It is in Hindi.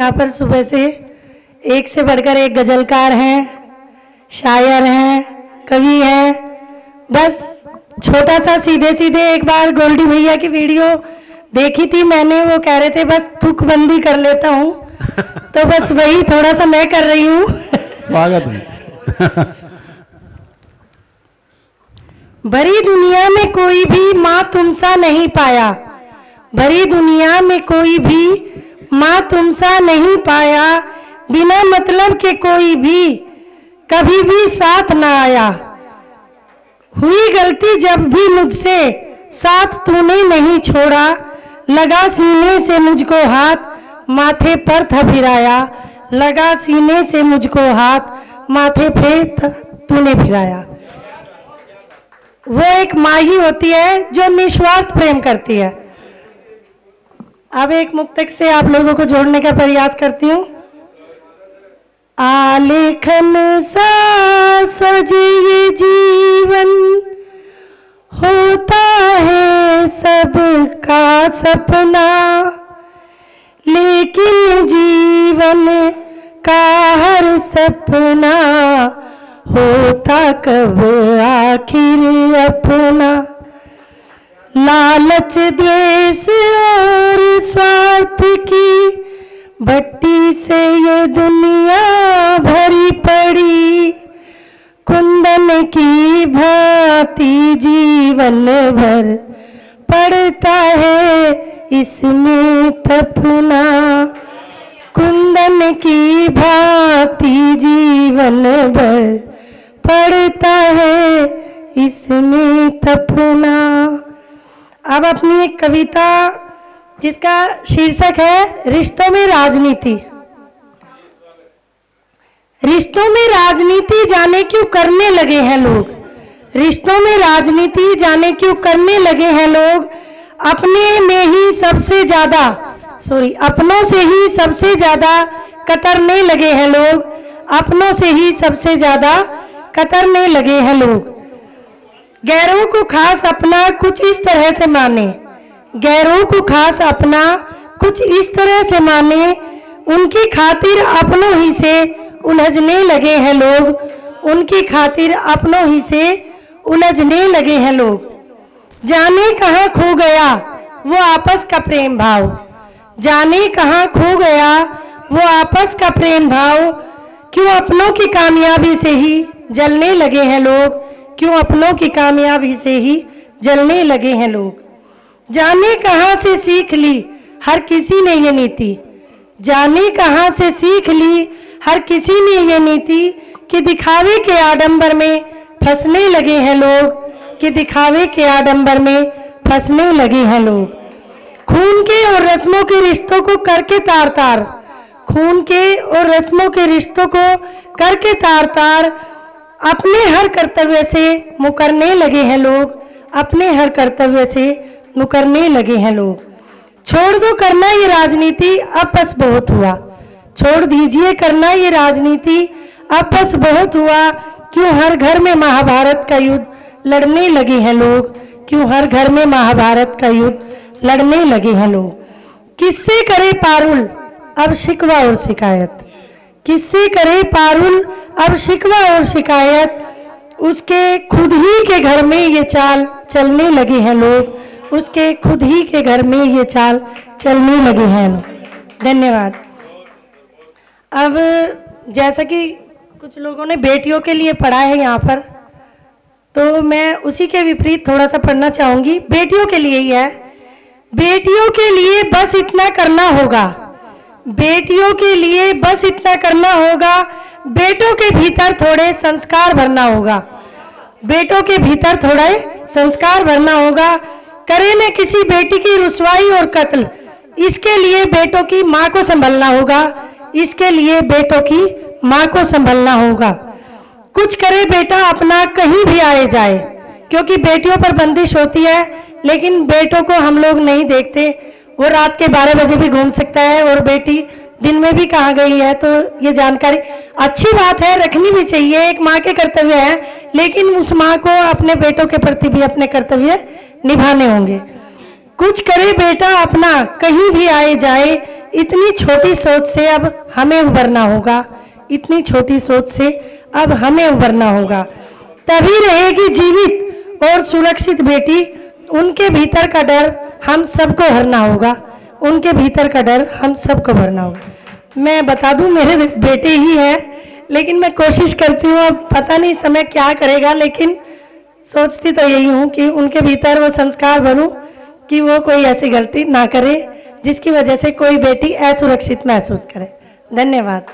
यहाँ पर सुबह से बढ़कर एक गजलकार हैं, शायर हैं, कवि हैं। बस छोटा सा सीधे सीधे एक बार गोल्डी भैया की वीडियो देखी थी मैंने, वो कह रहे थे बस थूकबंदी कर लेता हूँ, तो बस वही थोड़ा सा मैं कर रही हूँ। स्वागत है। भरी दुनिया में कोई भी माँ तुमसा नहीं पाया, भरी दुनिया में कोई भी माँ तुमसा नहीं पाया, बिना मतलब के कोई भी कभी भी साथ ना आया। हुई गलती जब भी मुझसे साथ तूने नहीं छोड़ा, लगा सीने से मुझको हाथ माथे पर था फिराया, लगा सीने से मुझको हाथ माथे पे तूने फिराया। वो एक माँ ही होती है जो निस्वार्थ प्रेम करती है। अब एक मुक्तक से आप लोगों को जोड़ने का प्रयास करती हूँ। आलेखन सा सजे ये जीवन, होता है सबका सपना, लेकिन जीवन का हर सपना होता कब आखिर अपना। लालच द्वेष और स्वार्थ की भट्टी से ये दुनिया भरी पड़ी, कुंदन की भांति जीवन भर पड़ता है इसमें तपना, कुंदन की भांति जीवन भर पड़ता है इसमें तपना। अब अपनी एक कविता जिसका शीर्षक है रिश्तों में राजनीति। रिश्तों में राजनीति जाने क्यों करने लगे हैं लोग, रिश्तों में राजनीति जाने क्यों करने लगे हैं लोग, अपने में ही सबसे ज्यादा अपनों से ही सबसे ज्यादा कतरने लगे हैं लोग, अपनों से ही सबसे ज्यादा कतरने लगे हैं लोग। गैरों को खास अपना कुछ इस तरह से माने, गैरों को खास अपना कुछ इस तरह से माने, उनकी खातिर अपनों ही से उलझने लगे हैं लोग, उनकी खातिर अपनों ही से उलझने लगे हैं लोग। जाने कहाँ खो गया वो आपस का प्रेम भाव, जाने कहाँ खो गया वो आपस का प्रेम भाव, क्यों अपनों की कामयाबी से ही जलने लगे हैं लोग, क्यों अपनों की कामयाबी से ही जलने लगे हैं लोग। जाने कहाँ से सीख ली हर किसी ने ये नीति, जाने कहाँ से सीख ली हर किसी ने ये नीति, कि दिखावे के आडंबर में फंसने लगे हैं लोग, कि दिखावे के आडंबर में फंसने लगे हैं लोग। खून के और रस्मों के रिश्तों को करके तार तार, खून के और रस्मों के रिश्तों को करके तार तार, अपने हर कर्तव्य से मुकरने लगे हैं लोग, अपने हर कर्तव्य से मुकरने लगे हैं लोग। छोड़ दो करना ये राजनीति अब बस बहुत हुआ, छोड़ दीजिए करना ये राजनीति अब बस बहुत हुआ, क्यों हर घर में महाभारत का युद्ध लड़ने लगे हैं लोग, क्यों हर घर में महाभारत का युद्ध लड़ने लगे हैं लोग। किससे करे पारुल अब शिकवा और शिकायत, किससे करे पारुल अब शिकवा और शिकायत, उसके खुद ही के घर में ये चाल चलने लगे हैं लोग, उसके खुद ही के घर में ये चाल चलने लगे हैं लोग। धन्यवाद। अब जैसा कि कुछ लोगों ने बेटियों के लिए पढ़ा है यहाँ पर, तो मैं उसी के विपरीत थोड़ा सा पढ़ना चाहूँगी। बेटियों के लिए ही है। बेटियों के लिए बस इतना करना होगा, बेटियों के लिए बस इतना करना होगा, बेटों के भीतर थोड़े संस्कार भरना होगा, बेटों के भीतर थोड़े संस्कार भरना होगा। करे न किसी बेटी की रुसवाई और कत्ल, इसके लिए बेटों की माँ को संभलना होगा, इसके लिए बेटों की माँ को संभलना होगा। कुछ करे बेटा अपना कहीं भी आए जाए, क्योंकि बेटियों पर बंदिश होती है, लेकिन बेटों को हम लोग नहीं देखते। वो रात के 12 बजे भी घूम सकता है और बेटी दिन में भी कहाँ गई है, तो ये जानकारी अच्छी बात है, रखनी भी चाहिए, एक माँ के कर्तव्य है, लेकिन उस माँ को अपने बेटों के प्रति भी अपने कर्तव्य निभाने होंगे। कुछ करे बेटा अपना कहीं भी आए जाए, इतनी छोटी सोच से अब हमें उभरना होगा, इतनी छोटी सोच से अब हमें उभरना होगा। तभी रहेगी जीवित और सुरक्षित बेटी। उनके भीतर का डर हम सबको भरना होगा, उनके भीतर का डर हम सबको भरना होगा। मैं बता दूं, मेरे बेटे ही हैं, लेकिन मैं कोशिश करती हूँ, अब पता नहीं समय क्या करेगा, लेकिन सोचती तो यही हूँ कि उनके भीतर वो संस्कार भरूं कि वो कोई ऐसी गलती ना करे जिसकी वजह से कोई बेटी असुरक्षित महसूस करे। धन्यवाद।